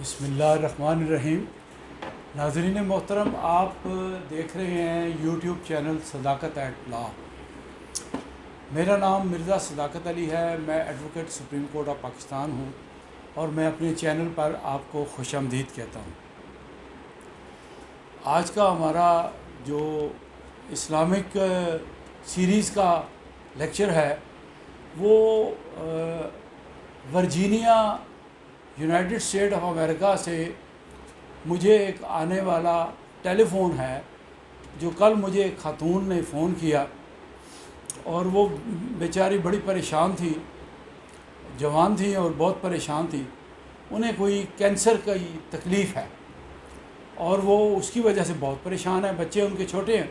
بسم اللہ الرحمن الرحیم۔ ناظرین محترم، آپ دیکھ رہے ہیں یوٹیوب چینل صداقت ایٹ لا۔ میرا نام مرزا صداقت علی ہے، میں advocate supreme court of Pakistan ہوں اور میں اپنے چینل پر آپ کو خوش آمدید کہتا ہوں۔ آج کا ہمارا جو اسلامک سیریز کا لیکچر ہے وہ Virginia United state of America سے مجھے ایک آنے والا ٹیلی فون ہے، جو کل مجھے ایک خاتون نے فون کیا اور وہ بیچاری بڑی پریشان تھی، جوان تھی اور بہت پریشان تھی۔ انہیں کوئی کینسر کی تکلیف ہے اور وہ اس کی وجہ سے بہت پریشان ہے، بچے ان کے چھوٹے ہیں۔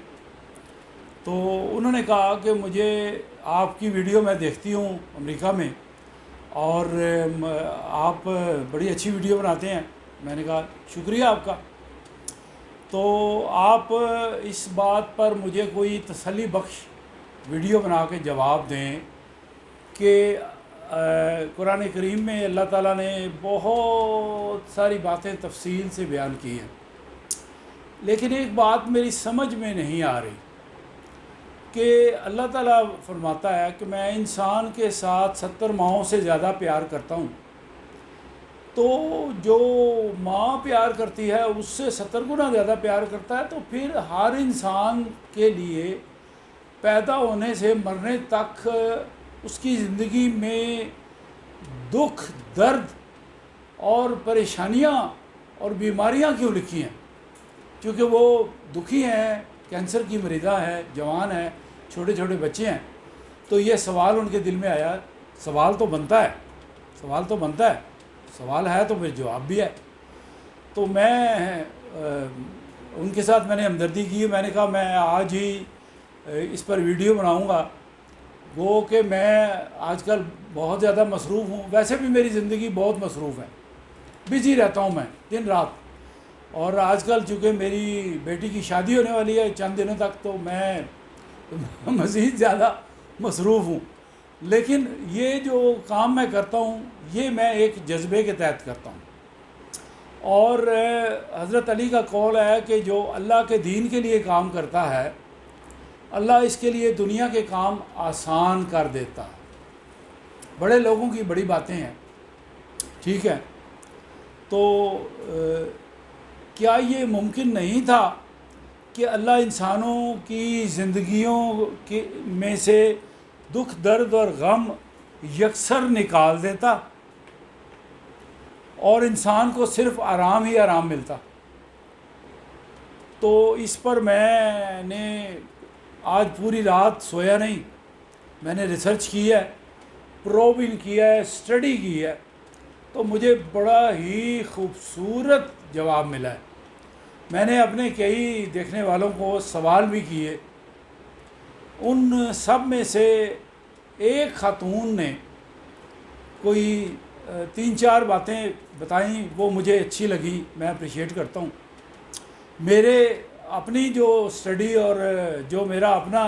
تو انہوں نے کہا کہ مجھے آپ کی ویڈیو میں دیکھتی ہوں امریکہ میں، اور آپ بڑی اچھی ویڈیو بناتے ہیں۔ میں نے کہا شکریہ آپ کا۔ تو آپ اس بات پر مجھے کوئی تسلی بخش ویڈیو بنا کے جواب دیں کہ قرآن کریم میں اللہ تعالیٰ نے بہت ساری باتیں تفصیل سے بیان کی ہیں، لیکن ایک بات میری سمجھ میں نہیں آ رہی کہ اللہ تعالیٰ فرماتا ہے کہ میں انسان کے ساتھ 70 ماہوں سے زیادہ پیار کرتا ہوں، تو جو ماں پیار کرتی ہے اس سے 70 گنا زیادہ پیار کرتا ہے، تو پھر ہر انسان کے لیے پیدا ہونے سے مرنے تک اس کی زندگی میں دکھ، درد اور پریشانیاں اور بیماریاں کیوں لکھی ہیں؟ کیونکہ وہ دکھی ہیں، کینسر کی مریضہ ہے، جوان ہے، چھوٹے چھوٹے بچے ہیں۔ تو یہ سوال ان کے دل میں آیا، سوال تو بنتا ہے، سوال ہے تو پھر جواب بھی ہے۔ تو میں ان کے ساتھ میں نے ہمدردی کی، میں نے کہا میں آج ہی اس پر ویڈیو بناؤں گا۔ وہ کہ میں آج کل بہت زیادہ مصروف ہوں، ویسے بھی میری زندگی بہت مصروف ہے، بزی رہتا ہوں میں دن رات، اور آج کل چونکہ میری بیٹی کی شادی ہونے والی ہے چند دنوں تک، تو میں مزید زیادہ مصروف ہوں۔ لیکن یہ جو کام میں کرتا ہوں یہ میں ایک جذبے کے تحت کرتا ہوں، اور حضرت علی کا قول ہے کہ جو اللہ کے دین کے لیے کام کرتا ہے اللہ اس کے لیے دنیا کے کام آسان کر دیتا ہے۔ بڑے لوگوں کی بڑی باتیں ہیں، ٹھیک ہے؟ تو کیا یہ ممکن نہیں تھا کہ اللہ انسانوں کی زندگیوں میں سے دکھ، درد اور غم یکسر نکال دیتا اور انسان کو صرف آرام ہی آرام ملتا؟ تو اس پر میں نے آج پوری رات سویا نہیں، میں نے ریسرچ کی ہے، پروبنگ کیا ہے، اسٹڈی کی ہے، تو مجھے بڑا ہی خوبصورت جواب ملا ہے۔ میں نے اپنے کئی دیکھنے والوں کو سوال بھی کیے، ان سب میں سے ایک خاتون نے کوئی 3-4 باتیں بتائیں، وہ مجھے اچھی لگی، میں اپریشیٹ کرتا ہوں۔ میرے اپنی جو اسٹڈی اور جو میرا اپنا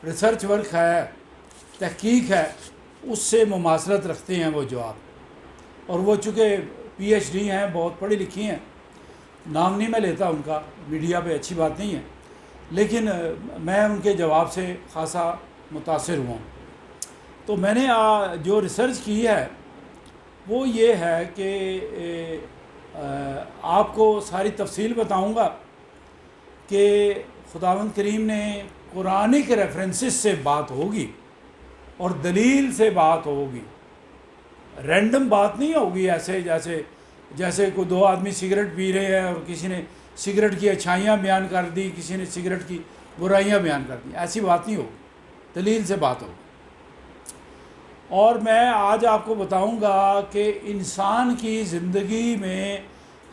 ریسرچ ورک ہے، تحقیق ہے، اس سے مماثلت رکھتے ہیں وہ جواب، اور وہ چونکہ پی ایچ ڈی ہیں، بہت پڑھی لکھی ہیں، نام نہیں میں لیتا ان کا، میڈیا پہ اچھی بات نہیں ہے، لیکن میں ان کے جواب سے خاصا متاثر ہوا ہوں۔ تو میں نے جو ریسرچ کی ہے وہ یہ ہے کہ آپ کو ساری تفصیل بتاؤں گا کہ خداوند کریم نے قرآنک ریفرنسز سے بات ہوگی اور دلیل سے بات ہوگی، رینڈم بات نہیں ہوگی ایسے جیسے کوئی 2 آدمی سگریٹ پی رہے ہیں اور کسی نے سگریٹ کی اچھائیاں بیان کر دی، کسی نے سگریٹ کی برائیاں بیان کر دی، ایسی بات نہیں ہوگی، دلیل سے بات ہوگی۔ اور میں آج آپ کو بتاؤں گا کہ انسان کی زندگی میں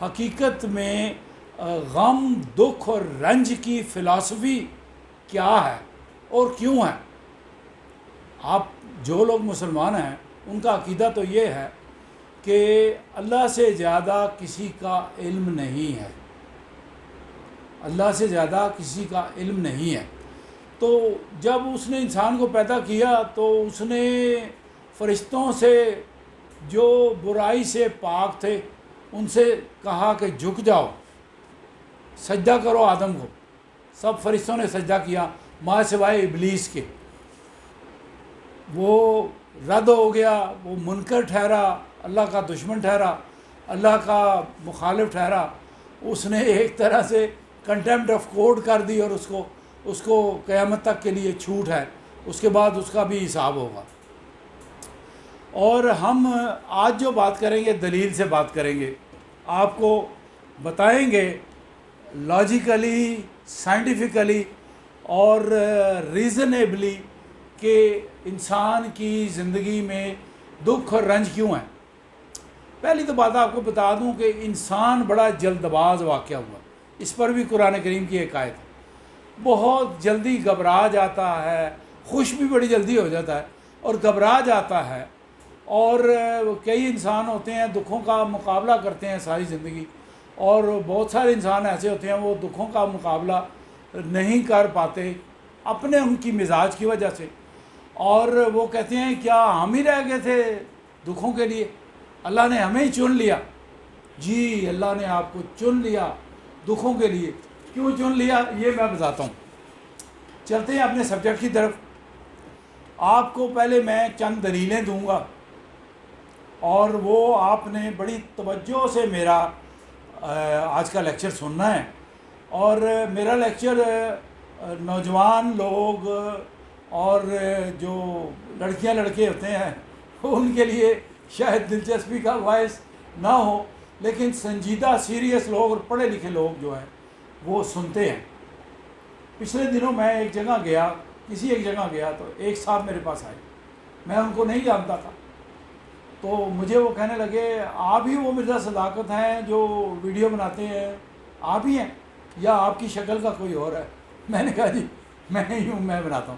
حقیقت میں غم، دکھ اور رنج کی فلسفی کیا ہے اور کیوں ہے۔ آپ جو لوگ مسلمان ہیں ان کا عقیدہ تو یہ ہے کہ اللہ سے زیادہ کسی کا علم نہیں ہے، اللہ سے زیادہ کسی کا علم نہیں ہے۔ تو جب اس نے انسان کو پیدا کیا تو اس نے فرشتوں سے جو برائی سے پاک تھے ان سے کہا کہ جھک جاؤ، سجدہ کرو آدم کو. سب فرشتوں نے سجدہ کیا ماں سوائے ابلیس کے. وہ رد ہو گیا، وہ منکر ٹھہرا، اللہ کا دشمن ٹھہرا، اللہ کا مخالف ٹھہرا. اس نے ایک طرح سے کنٹیمپٹ آف کورٹ کر دی، اور اس کو قیامت تک کے لیے چھوٹ ہے. اس کے بعد اس کا بھی حساب ہوگا. اور ہم آج جو بات کریں گے دلیل سے بات کریں گے، آپ کو بتائیں گے لاجیکلی، سائنٹیفکلی اور ریزنیبلی کہ انسان کی زندگی میں دکھ اور رنج کیوں ہیں. پہلی تو بات آپ کو بتا دوں کہ انسان بڑا جلد باز واقع ہوا. اس پر بھی قرآن کریم کی ایک آیت ہے. بہت جلدی گھبرا جاتا ہے، خوش بھی بڑی جلدی ہو جاتا ہے اور گھبرا جاتا ہے. اور کئی انسان ہوتے ہیں دکھوں کا مقابلہ کرتے ہیں ساری زندگی، اور بہت سارے انسان ایسے ہوتے ہیں وہ دکھوں کا مقابلہ نہیں کر پاتے اپنے ان کی مزاج کی وجہ سے. اور وہ کہتے ہیں کیا ہم ہی رہ گئے تھے دکھوں کے لیے، اللہ نے ہمیں ہی چن لیا. جی اللہ نے آپ کو چن لیا دکھوں کے لیے. کیوں چن لیا یہ میں بتاتا ہوں. چلتے ہیں اپنے سبجیکٹ کی طرف. آپ کو پہلے میں چند دلیلیں دوں گا، اور وہ آپ نے بڑی توجہ سے میرا آج کا لیکچر سننا ہے. اور میرا لیکچر نوجوان لوگ اور جو لڑکیاں لڑکے ہوتے ہیں ان کے لیے شاید دلچسپی کا باعث نہ ہو، لیکن سنجیدہ سیریس لوگ اور پڑھے لکھے لوگ جو ہیں وہ سنتے ہیں. پچھلے دنوں میں ایک جگہ گیا، تو ایک صاحب میرے پاس آئے. میں ان کو نہیں جانتا تھا، تو مجھے وہ کہنے لگے آپ ہی وہ مرزا صداقت ہیں جو ویڈیو بناتے ہیں، آپ ہی ہیں یا آپ کی شکل کا کوئی اور ہے؟ میں نے کہا جی میں ہی ہوں، میں بناتا ہوں.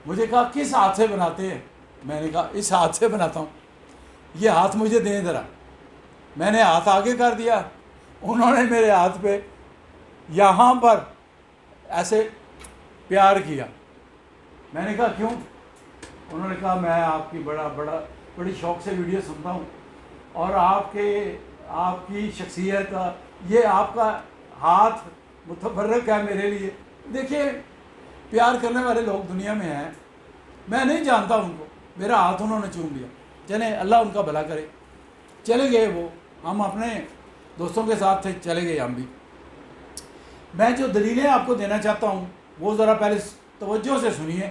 مجھے کہا کس ہاتھ سے بناتے ہیں؟ میں نے کہا اس ہاتھ سے بناتا ہوں. یہ ہاتھ مجھے دیں ذرا. میں نے ہاتھ آگے کر دیا، انہوں نے میرے ہاتھ پہ یہاں پر ایسے پیار کیا. میں نے کہا کیوں؟ انہوں نے کہا میں آپ کی بڑی شوق سے ویڈیو سنتا ہوں، اور آپ کی شخصیت، یہ آپ کا ہاتھ متفرق ہے میرے لیے. دیکھیے پیار کرنے والے لوگ دنیا میں ہیں، میں نہیں جانتا ان کو، میرا ہاتھ انہوں نے چوم لیا. چلیں اللہ ان کا بھلا کرے. چلے گئے وہ، ہم اپنے دوستوں کے ساتھ تھے، چلے گئے ہم بھی. میں جو دلیلیں آپ کو دینا چاہتا ہوں وہ ذرا پہلے توجہ سے سنیے.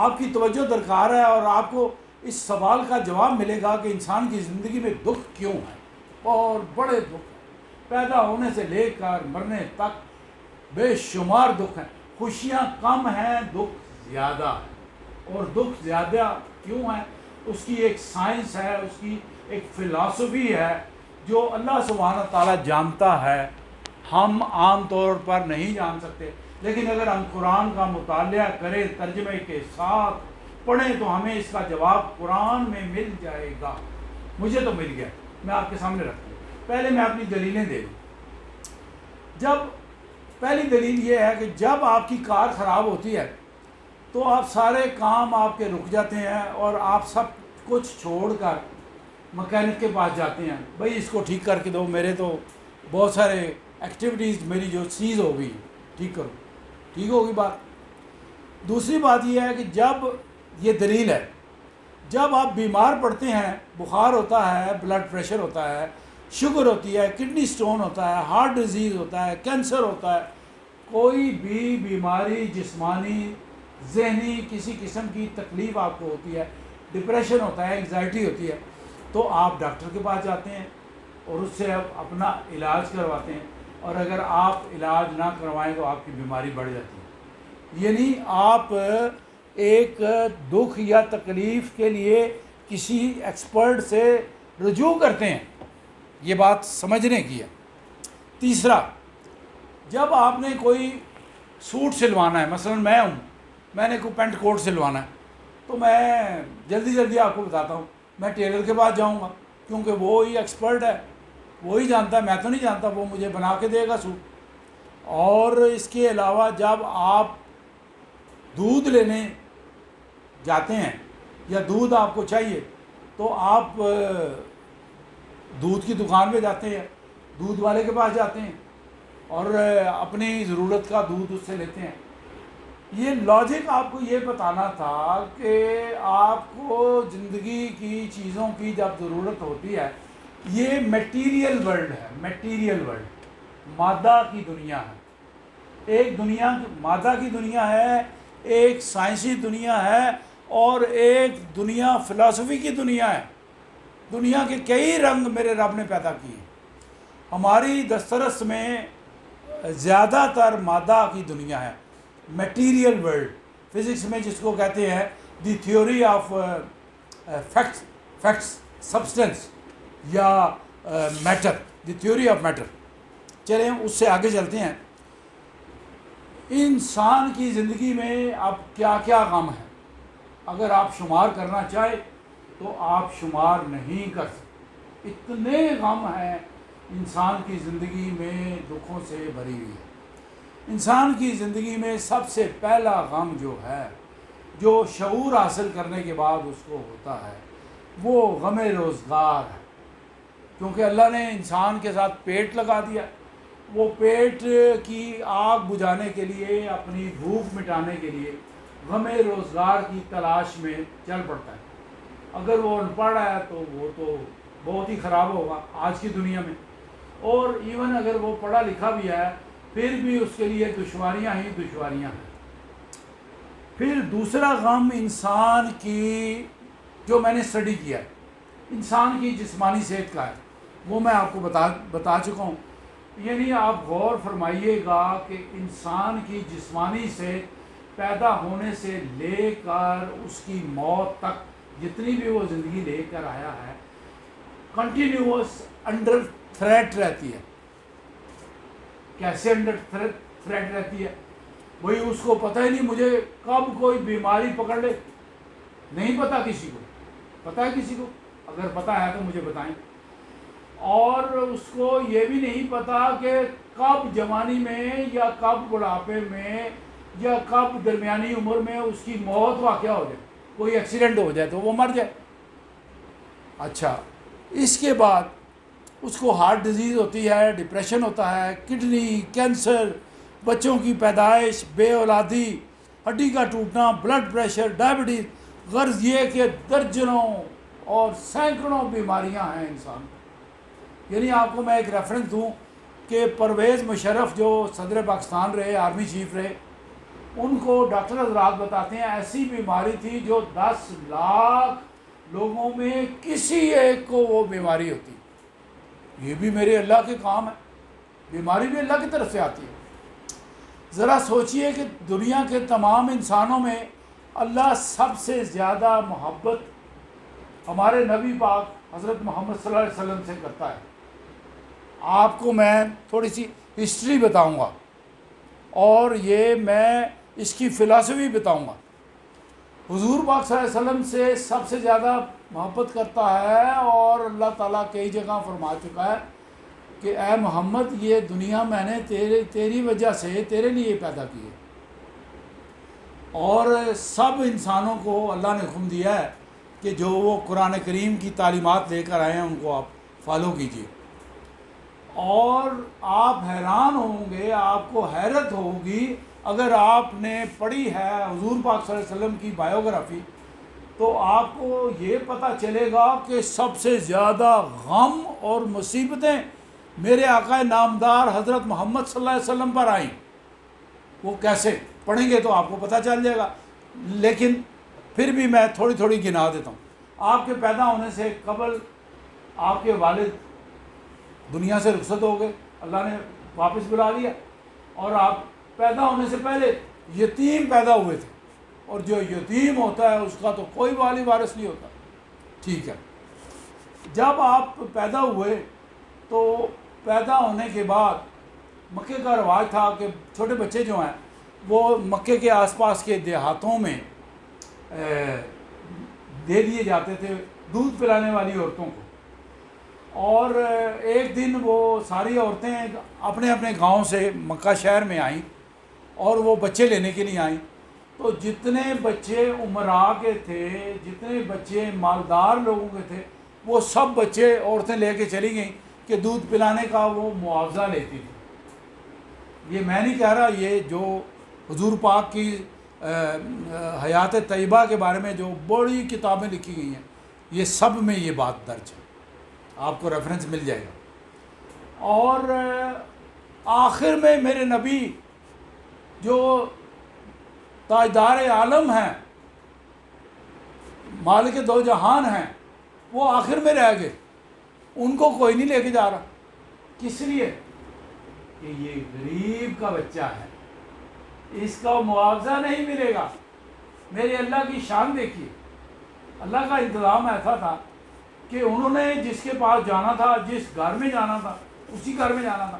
آپ کی توجہ درکار ہے، اور آپ کو اس سوال کا جواب ملے گا کہ انسان کی زندگی میں دکھ کیوں ہیں. اور بڑے دکھ ہیں، پیدا ہونے سے لے کر مرنے تک بے شمار دکھ ہیں. خوشیاں کم ہیں، دکھ زیادہ ہے. اور دکھ زیادہ کیوں ہیں اس کی ایک سائنس ہے، اس کی ایک فلسفی ہے جو اللہ سبحانہ تعالیٰ جانتا ہے. ہم عام طور پر نہیں جان سکتے، لیکن اگر ہم قرآن کا مطالعہ کریں ترجمے کے ساتھ پڑھیں تو ہمیں اس کا جواب قرآن میں مل جائے گا. مجھے تو مل گیا، میں آپ کے سامنے رکھتا ہوں. پہلے میں اپنی دلیلیں دے دوں. پہلی دلیل یہ ہے کہ جب آپ کی کار خراب ہوتی ہے تو آپ سارے کام آپ کے رک جاتے ہیں، اور آپ سب کچھ چھوڑ کر مکینک کے پاس جاتے ہیں. بھائی اس کو ٹھیک کر کے دو، میرے تو بہت سارے ایکٹیویٹیز میری جو چیز ہو گئی ٹھیک کرو. ٹھیک ہوگی بات. دوسری بات یہ ہے کہ جب یہ دلیل ہے، جب آپ بیمار پڑتے ہیں، بخار ہوتا ہے، بلڈ پریشر ہوتا ہے، شوگر ہوتی ہے، کڈنی سٹون ہوتا ہے، ہارٹ ڈیزیز ہوتا ہے، کینسر ہوتا ہے، کوئی بھی بیماری جسمانی ذہنی کسی قسم کی تکلیف آپ کو ہوتی ہے، ڈپریشن ہوتا ہے، انگزائٹی ہوتی ہے، تو آپ ڈاکٹر کے پاس جاتے ہیں اور اس سے آپ اپنا علاج کرواتے ہیں. اور اگر آپ علاج نہ کروائیں تو آپ کی بیماری بڑھ جاتی ہے. یعنی آپ ایک دکھ یا تکلیف کے لیے کسی ایکسپرٹ سے رجوع کرتے ہیں. یہ بات سمجھنے کی ہے. تیسرا، جب آپ نے کوئی سوٹ سلوانا ہے، مثلا میں نے کوئی پینٹ کوٹ سلوانا ہے، تو میں جلدی آپ کو بتاتا ہوں میں ٹیلر کے پاس جاؤں گا، کیونکہ وہی ایکسپرٹ ہے، وہی جانتا ہے، میں تو نہیں جانتا، وہ مجھے بنا کے دے گا سوٹ. اور اس کے علاوہ جب آپ دودھ لینے جاتے ہیں یا دودھ آپ کو چاہیے تو آپ دودھ کی دکان پہ جاتے ہیں، دودھ والے کے پاس جاتے ہیں اور اپنی ضرورت کا دودھ اس سے لیتے ہیں۔ یہ لاجک آپ کو یہ بتانا تھا کہ آپ کو زندگی کی چیزوں کی جب ضرورت ہوتی ہے، یہ میٹیریل ورلڈ ہے، میٹیریل ورلڈ مادہ کی دنیا ہے، ایک دنیا مادہ کی دنیا ہے، ایک سائنسی دنیا ہے، اور ایک دنیا فلسفی کی دنیا ہے۔ دنیا کے کئی رنگ میرے رب نے پیدا کیے ہیں۔ ہماری دسترس میں زیادہ تر مادہ کی دنیا ہے، میٹیریل ورلڈ، فزکس میں جس کو کہتے ہیں the theory of facts substance یا matter, the theory of matter. چلیں اس سے آگے چلتے ہیں۔ انسان کی زندگی میں اب کیا کیا غم ہے، اگر آپ شمار کرنا چاہیں تو آپ شمار نہیں کر سکتے، اتنے غم ہیں انسان کی زندگی میں، دکھوں سے بھری ہوئی ہے۔ انسان کی زندگی میں سب سے پہلا غم جو ہے، جو شعور حاصل کرنے کے بعد اس کو ہوتا ہے، وہ غم روزگار ہے، کیونکہ اللہ نے انسان کے ساتھ پیٹ لگا دیا۔ وہ پیٹ کی آگ بجھانے کے لیے، اپنی بھوک مٹانے کے لیے غم روزگار کی تلاش میں چل پڑتا ہے۔ اگر وہ ان پڑھ ہے تو وہ تو بہت ہی خراب ہوگا آج کی دنیا میں، اور ایون اگر وہ پڑھا لکھا بھی ہے پھر بھی اس کے لیے دشواریاں ہی دشواریاں ہیں۔ پھر دوسرا غم انسان کی، جو میں نے اسٹڈی کیا ہے، انسان کی جسمانی صحت کا ہے، وہ میں آپ کو بتا چکا ہوں۔ یعنی آپ غور فرمائیے گا کہ انسان کی جسمانی صحت پیدا ہونے سے لے کر اس کی موت تک جتنی بھی وہ زندگی لے کر آیا ہے، کنٹینیوس انڈر تھریٹ رہتی ہے۔ کیسے انڈر تھریٹ رہتی ہے؟ وہی اس کو پتہ ہی نہیں مجھے کب کوئی بیماری پکڑ لے، نہیں پتہ کسی کو، پتہ ہے کسی کو؟ اگر پتہ ہے تو مجھے بتائیں۔ اور اس کو یہ بھی نہیں پتہ کہ کب جوانی میں یا کب بڑھاپے میں یا کب درمیانی عمر میں اس کی موت واقع ہو جائے، کوئی ایکسیڈنٹ ہو جائے تو وہ مر جائے۔ اچھا، اس کے بعد اس کو ہارٹ ڈیزیز ہوتی ہے، ڈپریشن ہوتا ہے، کڈنی کینسر، بچوں کی پیدائش، بے اولادی، ہڈی کا ٹوٹنا، بلڈ پریشر، ڈائبٹیز، غرض یہ کہ درجنوں اور سینکڑوں بیماریاں ہیں انسان کو۔ یعنی آپ کو میں ایک ریفرنس دوں کہ پرویز مشرف جو صدر پاکستان رہے، آرمی چیف رہے، ان کو ڈاکٹر حضرات بتاتے ہیں ایسی بیماری تھی جو 10 لاکھ لوگوں میں کسی ایک کو وہ بیماری ہوتی۔ یہ بھی میرے اللہ کے کام ہے، بیماری بھی اللہ کی طرف سے آتی ہے۔ ذرا سوچئے کہ دنیا کے تمام انسانوں میں اللہ سب سے زیادہ محبت ہمارے نبی پاک حضرت محمد صلی اللہ علیہ وسلم سے کرتا ہے۔ آپ کو میں تھوڑی سی ہسٹری بتاؤں گا اور یہ میں اس کی فلسفی بتاؤں گا۔ حضور پاک صلی اللہ علیہ وسلم سے سب سے زیادہ محبت کرتا ہے، اور اللہ تعالیٰ کئی جگہ فرما چکا ہے کہ اے محمد، یہ دنیا میں نے تیری وجہ سے تیرے لیے پیدا کی ہے، اور سب انسانوں کو اللہ نے حکم دیا ہے کہ جو وہ قرآن کریم کی تعلیمات لے کر آئے ہیں ان کو آپ فالو کیجیے۔ اور آپ حیران ہوں گے، آپ کو حیرت ہوگی اگر آپ نے پڑھی ہے حضور پاک صلی اللہ علیہ وسلم کی بائیوگرافی، تو آپ کو یہ پتہ چلے گا کہ سب سے زیادہ غم اور مصیبتیں میرے آقا نامدار حضرت محمد صلی اللہ علیہ وسلم پر آئیں۔ وہ کیسے؟ پڑھیں گے تو آپ کو پتہ چل جائے گا، لیکن پھر بھی میں تھوڑی تھوڑی گنا دیتا ہوں۔ آپ کے پیدا ہونے سے قبل آپ کے والد دنیا سے رخصت ہو گئے، اللہ نے واپس بلا لیا، اور آپ پیدا ہونے سے پہلے یتیم پیدا ہوئے تھے، اور جو یتیم ہوتا ہے اس کا تو کوئی والی وارث نہیں ہوتا۔ ٹھیک ہے، جب آپ پیدا ہوئے تو پیدا ہونے کے بعد مکے کا رواج تھا کہ چھوٹے بچے جو ہیں وہ مکے کے آس پاس کے دیہاتوں میں دے دیے جاتے تھے دودھ پلانے والی عورتوں کو، اور ایک دن وہ ساری عورتیں اپنے اپنے گاؤں سے مکہ شہر میں آئیں اور وہ بچے لینے کے لیے آئیں، تو جتنے بچے امراء کے تھے، جتنے بچے مالدار لوگوں کے تھے، وہ سب بچے عورتیں لے کے چلی گئیں کہ دودھ پلانے کا وہ معاوضہ لیتی تھی۔ یہ میں نہیں کہہ رہا، یہ جو حضور پاک کی حیات طیبہ کے بارے میں جو بڑی کتابیں لکھی گئی ہیں، یہ سب میں یہ بات درج ہے، آپ کو ریفرنس مل جائے گا۔ اور آخر میں میرے نبی جو تاجدار عالم ہیں، مالک دو جہان ہیں، وہ آخر میں رہ گئے، ان کو کوئی نہیں لے کے جا رہا۔ کس لیے؟ کہ یہ غریب کا بچہ ہے، اس کا معاوضہ نہیں ملے گا۔ میرے اللہ کی شان دیکھیے، اللہ کا انتظام ایسا تھا کہ انہوں نے جس کے پاس جانا تھا، جس گھر میں جانا تھا، اسی گھر میں جانا تھا۔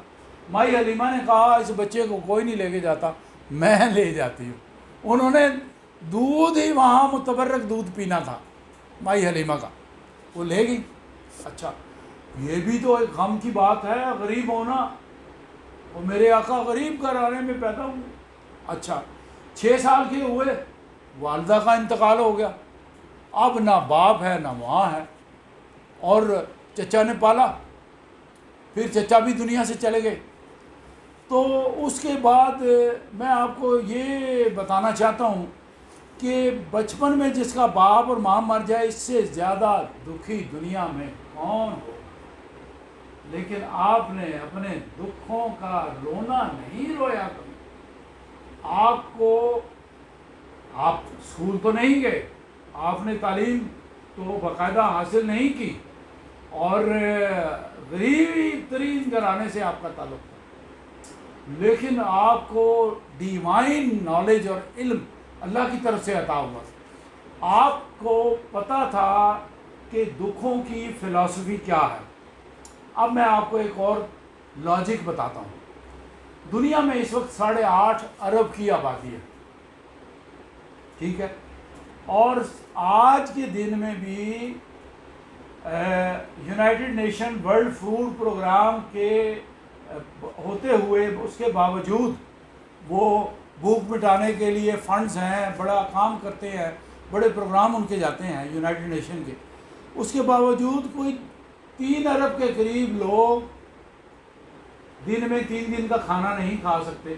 مائی حلیمہ نے کہا اس بچے کو کوئی نہیں لے کے جاتا، میں لے جاتی ہوں۔ انہوں نے دودھ ہی وہاں متبرک دودھ پینا تھا مائی حلیمہ کا، وہ لے گئی۔ اچھا، یہ بھی تو ایک غم کی بات ہے، غریب ہونا، اور میرے آقا غریب گھرانے میں پیدا ہوئے۔ اچھا، 6 سال کے ہوئے، والدہ کا انتقال ہو گیا، اب نہ باپ ہے نہ ماں ہے، اور چچا نے پالا، پھر چچا بھی دنیا سے چلے گئے۔ تو اس کے بعد میں آپ کو یہ بتانا چاہتا ہوں کہ بچپن میں جس کا باپ اور ماں مر جائے، اس سے زیادہ دکھی دنیا میں کون ہو۔ لیکن آپ نے اپنے دکھوں کا رونا نہیں رویا کبھی۔ آپ اسکول تو نہیں گئے، آپ نے تعلیم تو باقاعدہ حاصل نہیں کی، اور غریب ترین گھرانے سے آپ کا تعلق تھا، لیکن آپ کو ڈیوائن نالج اور علم اللہ کی طرف سے عطا ہوا۔ آپ کو پتہ تھا کہ دکھوں کی فلسفی کیا ہے۔ اب میں آپ کو ایک اور لاجک بتاتا ہوں۔ دنیا میں اس وقت 8.5 ارب کی آبادی ہے، ٹھیک ہے، اور آج کے دن میں بھی united nation world food programme کے ہوتے ہوئے، اس کے باوجود وہ بھوک مٹانے کے لیے فنڈز ہیں، بڑا کام کرتے ہیں، بڑے پروگرام ان کے جاتے ہیں یونائٹڈ نیشن کے، اس کے باوجود کوئی 3 ارب کے قریب لوگ دن میں 3 دن کا کھانا نہیں کھا سکتے،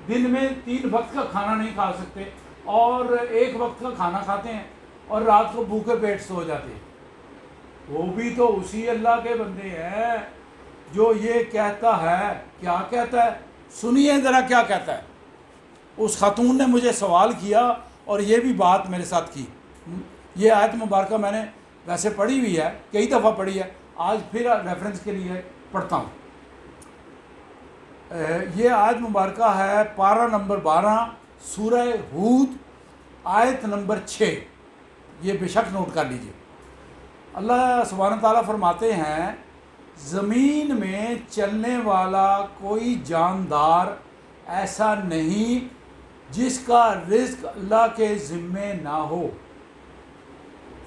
دن میں 3 وقت کا کھانا نہیں کھا سکتے، اور 1 وقت کا کھانا کھاتے ہیں اور رات کو بھوکے پیٹ سو جاتے ہیں۔ وہ بھی تو اسی اللہ کے بندے ہیں جو یہ کہتا ہے، کیا کہتا ہے، سنیے ذرا کیا کہتا ہے۔ اس خاتون نے مجھے سوال کیا اور یہ بھی بات میرے ساتھ کی۔ یہ آیت مبارکہ میں نے ویسے پڑھی ہوئی ہے، کئی دفعہ پڑھی ہے، آج پھر ریفرنس کے لیے پڑھتا ہوں۔ یہ آیت مبارکہ ہے پارہ نمبر 12 سورہ ہود، آیت نمبر 6، یہ بے شک نوٹ کر لیجئے۔ اللہ سبحانہ تعالیٰ فرماتے ہیں، زمین میں چلنے والا کوئی جاندار ایسا نہیں جس کا رزق اللہ کے ذمے نہ ہو،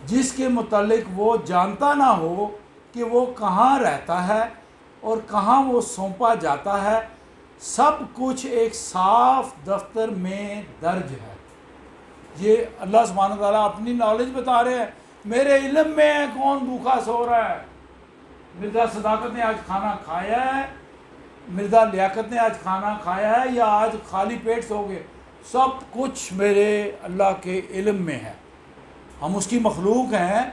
جس کے متعلق وہ جانتا نہ ہو کہ وہ کہاں رہتا ہے اور کہاں وہ سونپا جاتا ہے، سب کچھ ایک صاف دفتر میں درج ہے۔ یہ اللہ سبحانہ تعالیٰ اپنی نالج بتا رہے ہیں، میرے علم میں ہے کون بھوکا سو رہا ہے۔ مرزا صداقت نے آج کھانا کھایا ہے، مرزا لیاقت نے آج کھانا کھایا ہے، یا آج خالی پیٹ سو گئے، سب کچھ میرے اللہ کے علم میں ہے۔ ہم اس کی مخلوق ہیں،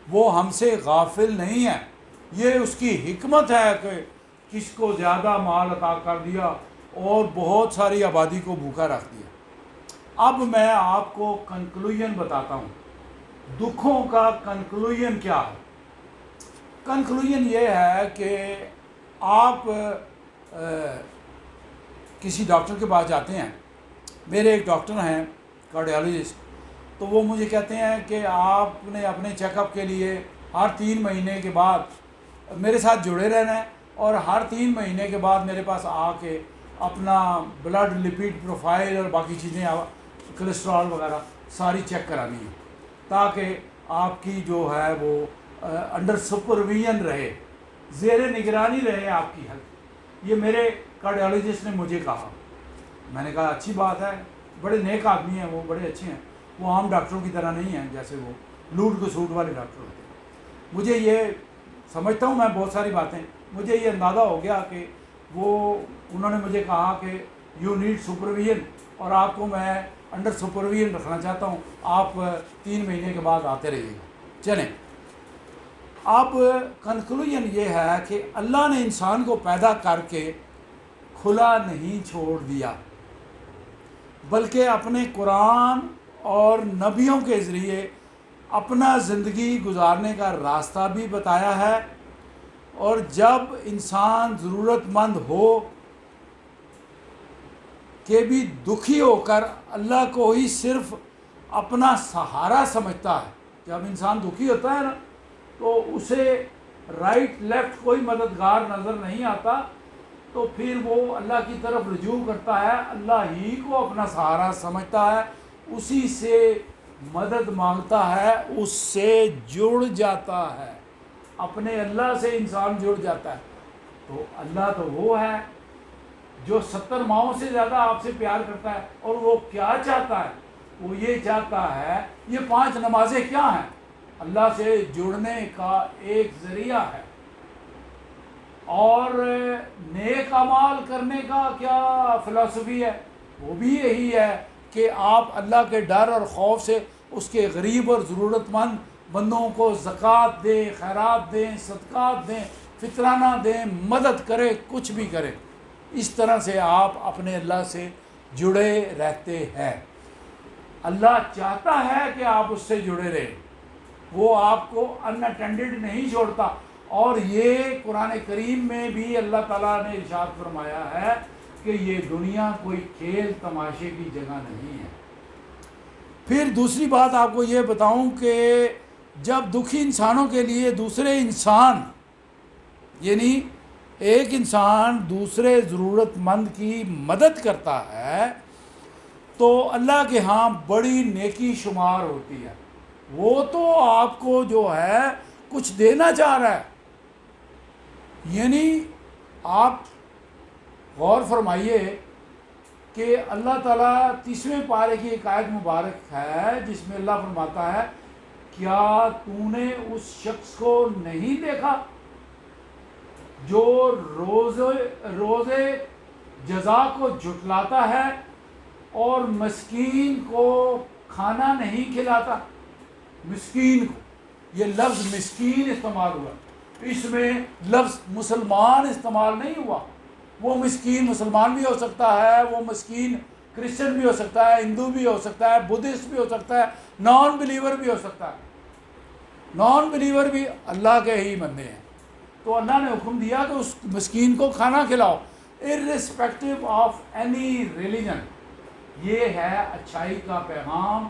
وہ ہم سے غافل نہیں ہے۔ یہ اس کی حکمت ہے کہ کس کو زیادہ مال عطا کر دیا اور بہت ساری آبادی کو بھوکا رکھ دیا۔ اب میں آپ کو کنکلوژن بتاتا ہوں، دکھوں کا کنکلوژن کیا ہے۔ کنکلوژن یہ ہے کہ آپ کسی ڈاکٹر کے پاس جاتے ہیں، میرے ایک ڈاکٹر ہیں کارڈیالوجسٹ، تو وہ مجھے کہتے ہیں کہ آپ نے اپنے چیک اپ کے لیے ہر 3 مہینے کے بعد میرے ساتھ جڑے رہنا ہے، اور ہر 3 مہینے کے بعد میرے پاس آ کے اپنا بلڈ لپڈ پروفائل اور باقی چیزیں، کولیسٹرول وغیرہ ساری چیک کرانی ہے، تاکہ آپ کی جو ہے وہ انڈر سپرویژن رہے، زیر نگرانی رہے آپ کی ہیلتھ۔ یہ میرے کارڈیالوجسٹ نے مجھے کہا۔ میں نے کہا اچھی بات ہے، بڑے نیک آدمی ہیں وہ، بڑے اچھے ہیں، وہ عام ڈاکٹروں کی طرح نہیں ہیں جیسے وہ لوٹ کو سوٹ والے ڈاکٹر ہوتے ہیں۔ مجھے یہ سمجھتا ہوں میں بہت ساری باتیں، مجھے یہ اندازہ ہو گیا کہ وہ انہوں نے مجھے کہا کہ یو نیڈ سپرویژن، اور آپ کو میں انڈر سپرویژن رکھنا چاہتا ہوں، آپ 3 مہینے کے بعد آتے رہیے گا۔ چلیں، اب کنکلوژن یہ ہے کہ اللہ نے انسان کو پیدا کر کے کھلا نہیں چھوڑ دیا، بلکہ اپنے قرآن اور نبیوں کے ذریعے اپنا زندگی گزارنے کا راستہ بھی بتایا ہے، اور جب انسان ضرورت مند ہو کہ بھی دکھی ہو کر اللہ کو ہی صرف اپنا سہارا سمجھتا ہے، جب انسان دکھی ہوتا ہے نا تو اسے رائٹ لیفٹ کوئی مددگار نظر نہیں آتا، تو پھر وہ اللہ کی طرف رجوع کرتا ہے، اللہ ہی کو اپنا سہارا سمجھتا ہے، اسی سے مدد مانگتا ہے، اس سے جڑ جاتا ہے، اپنے اللہ سے انسان جڑ جاتا ہے۔ تو اللہ تو وہ ہے جو 70 ماؤں سے زیادہ آپ سے پیار کرتا ہے، اور وہ کیا چاہتا ہے؟ وہ یہ چاہتا ہے، یہ 5 نمازیں کیا ہیں؟ اللہ سے جڑنے کا ایک ذریعہ ہے، اور نیک اعمال کرنے کا کیا فلسفی ہے؟ وہ بھی یہی ہے کہ آپ اللہ کے ڈر اور خوف سے اس کے غریب اور ضرورت مند بندوں کو زکوٰۃ دیں، خیرات دیں، صدقات دیں، فطرانہ دیں، مدد کریں، کچھ بھی کریں۔ اس طرح سے آپ اپنے اللہ سے جڑے رہتے ہیں۔ اللہ چاہتا ہے کہ آپ اس سے جڑے رہیں، وہ آپ کو ان اٹینڈڈ نہیں چھوڑتا، اور یہ قرآن کریم میں بھی اللہ تعالیٰ نے ارشاد فرمایا ہے کہ یہ دنیا کوئی کھیل تماشے کی جگہ نہیں ہے۔ پھر دوسری بات آپ کو یہ بتاؤں کہ جب دکھی انسانوں کے لیے دوسرے انسان، یعنی ایک انسان دوسرے ضرورت مند کی مدد کرتا ہے تو اللہ کے ہاں بڑی نیکی شمار ہوتی ہے، وہ تو آپ کو جو ہے کچھ دینا چاہ رہا ہے۔ یعنی آپ غور فرمائیے کہ اللہ تعالیٰ 30ویں پارے کی ایک آیت مبارک ہے جس میں اللہ فرماتا ہے، کیا تو نے اس شخص کو نہیں دیکھا جو روزے جزا کو جھٹلاتا ہے اور مسکین کو کھانا نہیں کھلاتا؟ مسکین کو، یہ لفظ مسکین استعمال ہوا، اس میں لفظ مسلمان استعمال نہیں ہوا۔ وہ مسکین مسلمان بھی ہو سکتا ہے، وہ مسکین کرسچن بھی ہو سکتا ہے، ہندو بھی ہو سکتا ہے، بدھسٹ بھی ہو سکتا ہے، نان بلیور بھی ہو سکتا ہے۔ نان بلیور بھی اللہ کے ہی بندے ہیں، تو اللہ نے حکم دیا کہ اس مسکین کو کھانا کھلاؤ، irrespective آف اینی ریلیجن۔ یہ ہے اچھائی کا پیغام،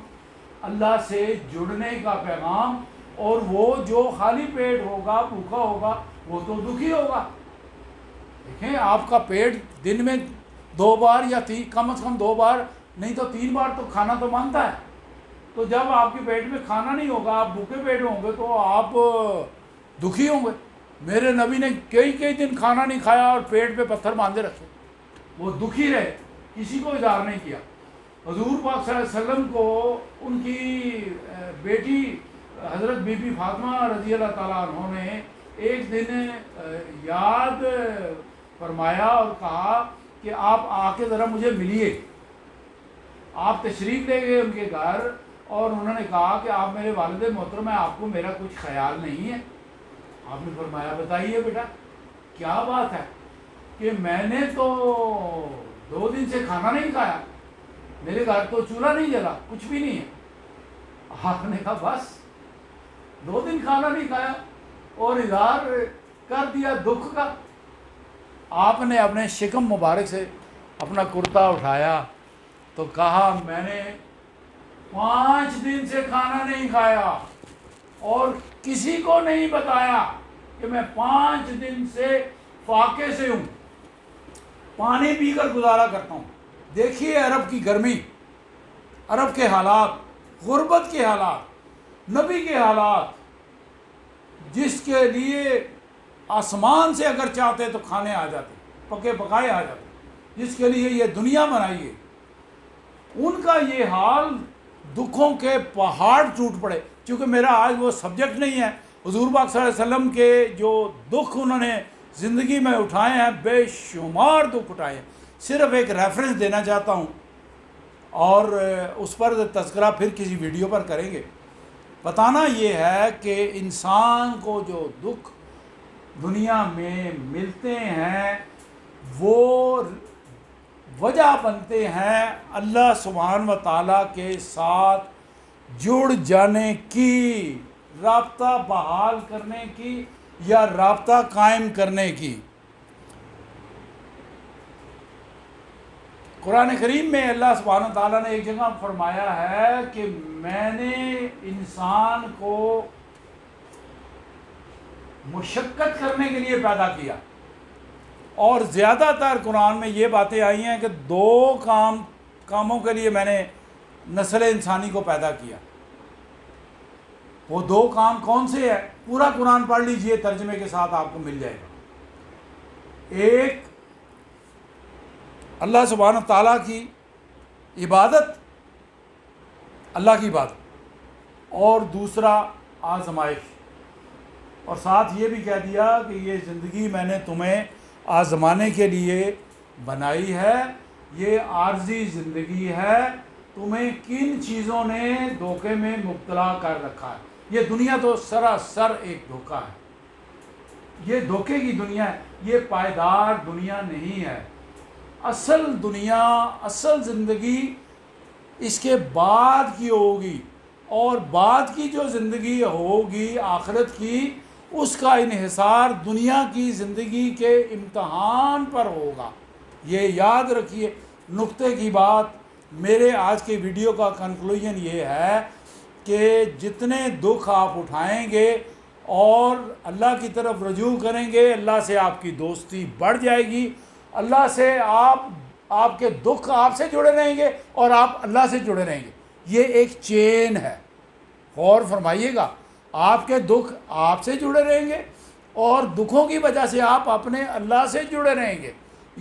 اللہ سے جڑنے کا پیغام، اور وہ جو خالی پیٹ ہوگا، بھوکا ہوگا، وہ تو دکھی ہوگا۔ دیکھیں، آپ کا پیٹ دن میں 2 بار یا کم از کم 2 بار نہیں تو 3 بار تو کھانا تو مانگتا ہے، تو جب آپ کے پیٹ میں کھانا نہیں ہوگا، آپ بھوکے پیٹ ہوں گے تو آپ دکھی ہوں گے۔ میرے نبی نے کئی دن کھانا نہیں کھایا اور پیٹ پہ پتھر باندھے رکھے، وہ دکھی رہے، کسی کو اظہار نہیں کیا۔ حضور پاک صلی اللہ علیہ وسلم کو ان کی بیٹی حضرت بی بی فاطمہ رضی اللہ تعالیٰ عنہ نے ایک دن یاد فرمایا اور کہا کہ آپ آ کے ذرا مجھے ملیے۔ آپ تشریف لے گئے ان کے گھر، اور انہوں نے کہا کہ آپ میرے والد محترم ہیں، آپ کو میرا کچھ خیال نہیں ہے؟ آپ نے فرمایا، بتائیے بیٹا کیا بات ہے؟ کہ میں نے تو 2 دن سے کھانا نہیں کھایا، میرے گھر تو چولہا نہیں جلا، کچھ بھی نہیں ہے۔ آپ نے کہا بس 2 دن کھانا نہیں کھایا اور اظہار کر دیا دکھ کا۔ آپ نے اپنے شکم مبارک سے اپنا کرتا اٹھایا تو کہا، میں نے 5 دن سے کھانا نہیں کھایا اور کسی کو نہیں بتایا کہ میں 5 دن سے فاقے سے ہوں، پانی پی کر گزارا کرتا ہوں۔ دیکھیے عرب کی گرمی، عرب کے حالات، غربت کے حالات، نبی کے حالات، جس کے لیے آسمان سے اگر چاہتے تو کھانے آ جاتے، پکے پکائے آ جاتے، جس کے لیے یہ دنیا بنائی ہے، ان کا یہ حال، دکھوں کے پہاڑ ٹوٹ پڑے۔ چونکہ میرا آج وہ سبجیکٹ نہیں ہے، حضور پاک صلی اللہ علیہ وسلم کے جو دکھ انہوں نے زندگی میں اٹھائے ہیں، بے شمار دکھ اٹھائے ہیں. صرف ایک ریفرنس دینا چاہتا ہوں اور اس پر تذکرہ پھر کسی ویڈیو پر کریں گے. بتانا یہ ہے کہ انسان کو جو دکھ دنیا میں ملتے ہیں وہ وجہ بنتے ہیں اللہ سبحانہ و تعالیٰ کے ساتھ جڑ جانے کی، رابطہ بحال کرنے کی یا رابطہ قائم کرنے کی. قرآن کریم میں اللہ سبحانہ و تعالیٰ نے ایک جگہ فرمایا ہے کہ میں نے انسان کو مشقت کرنے کے لیے پیدا کیا، اور زیادہ تر قرآن میں یہ باتیں آئی ہیں کہ دو کاموں کے لیے میں نے نسل انسانی کو پیدا کیا. وہ دو کام کون سے ہیں؟ پورا قرآن پڑھ لیجئے، ترجمے کے ساتھ آپ کو مل جائے گا. ایک اللہ سبحانہ تعالیٰ کی عبادت، اللہ کی عبادت، اور دوسرا آزمائش. اور ساتھ یہ بھی کہہ دیا کہ یہ زندگی میں نے تمہیں آزمانے کے لیے بنائی ہے، یہ عارضی زندگی ہے، تمہیں کن چیزوں نے دھوکے میں مبتلا کر رکھا ہے. یہ دنیا تو سراسر ایک دھوکہ ہے، یہ دھوکے کی دنیا ہے، یہ پائیدار دنیا نہیں ہے. اصل دنیا، اصل زندگی اس کے بعد کی ہوگی، اور بعد کی جو زندگی ہوگی آخرت کی، اس کا انحصار دنیا کی زندگی کے امتحان پر ہوگا. یہ یاد رکھیے. نقطے کی بات، میرے آج کے ویڈیو کا کنکلوژن یہ ہے کہ جتنے دکھ آپ اٹھائیں گے اور اللہ کی طرف رجوع کریں گے، اللہ سے آپ کی دوستی بڑھ جائے گی. اللہ سے آپ کے دکھ آپ سے جڑے رہیں گے اور آپ اللہ سے جڑے رہیں گے. یہ ایک چین ہے، غور فرمائیے گا. آپ کے دکھ آپ سے جڑے رہیں گے اور دکھوں کی وجہ سے آپ اپنے اللہ سے جڑے رہیں گے.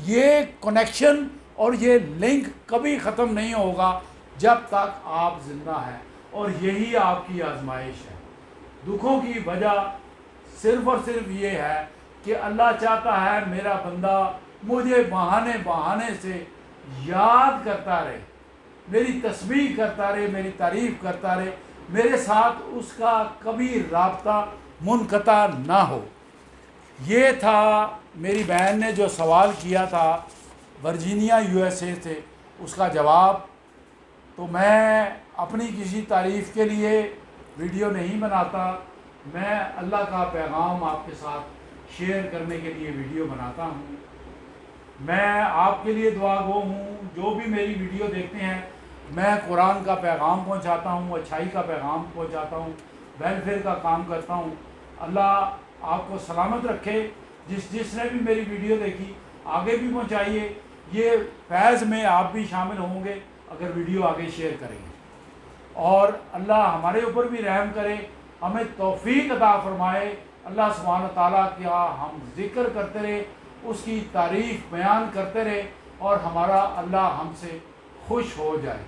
یہ کنیکشن اور یہ لنک کبھی ختم نہیں ہوگا جب تک آپ زندہ ہیں، اور یہی آپ کی آزمائش ہے. دکھوں کی وجہ صرف اور صرف یہ ہے کہ اللہ چاہتا ہے میرا بندہ مجھے بہانے سے یاد کرتا رہے، میری تسبیح کرتا رہے، میری تعریف کرتا رہے، میرے ساتھ اس کا کبھی رابطہ منقطع نہ ہو. یہ تھا میری بہن نے جو سوال کیا تھا ورجینیا USA سے، اس کا جواب. تو میں اپنی کسی تعریف کے لیے ویڈیو نہیں بناتا، میں اللہ کا پیغام آپ کے ساتھ شیئر کرنے کے لیے ویڈیو بناتا ہوں. میں آپ کے لیے دعا گو ہوں. جو بھی میری ویڈیو دیکھتے ہیں، میں قرآن کا پیغام پہنچاتا ہوں، اچھائی کا پیغام پہنچاتا ہوں، ویلفیئر کا کام کرتا ہوں. اللہ آپ کو سلامت رکھے. جس نے بھی میری ویڈیو دیکھی آگے بھی پہنچائیے. یہ فیض میں آپ بھی شامل ہوں گے اگر ویڈیو آگے شیئر کریں گے. اور اللہ ہمارے اوپر بھی رحم کرے، ہمیں توفیق عطا فرمائے. اللہ سبحانہ تعالیٰ کا ہم ذکر کرتے رہے، اس کی تعریف بیان کرتے رہے، اور ہمارا اللہ ہم سے خوش ہو جائے.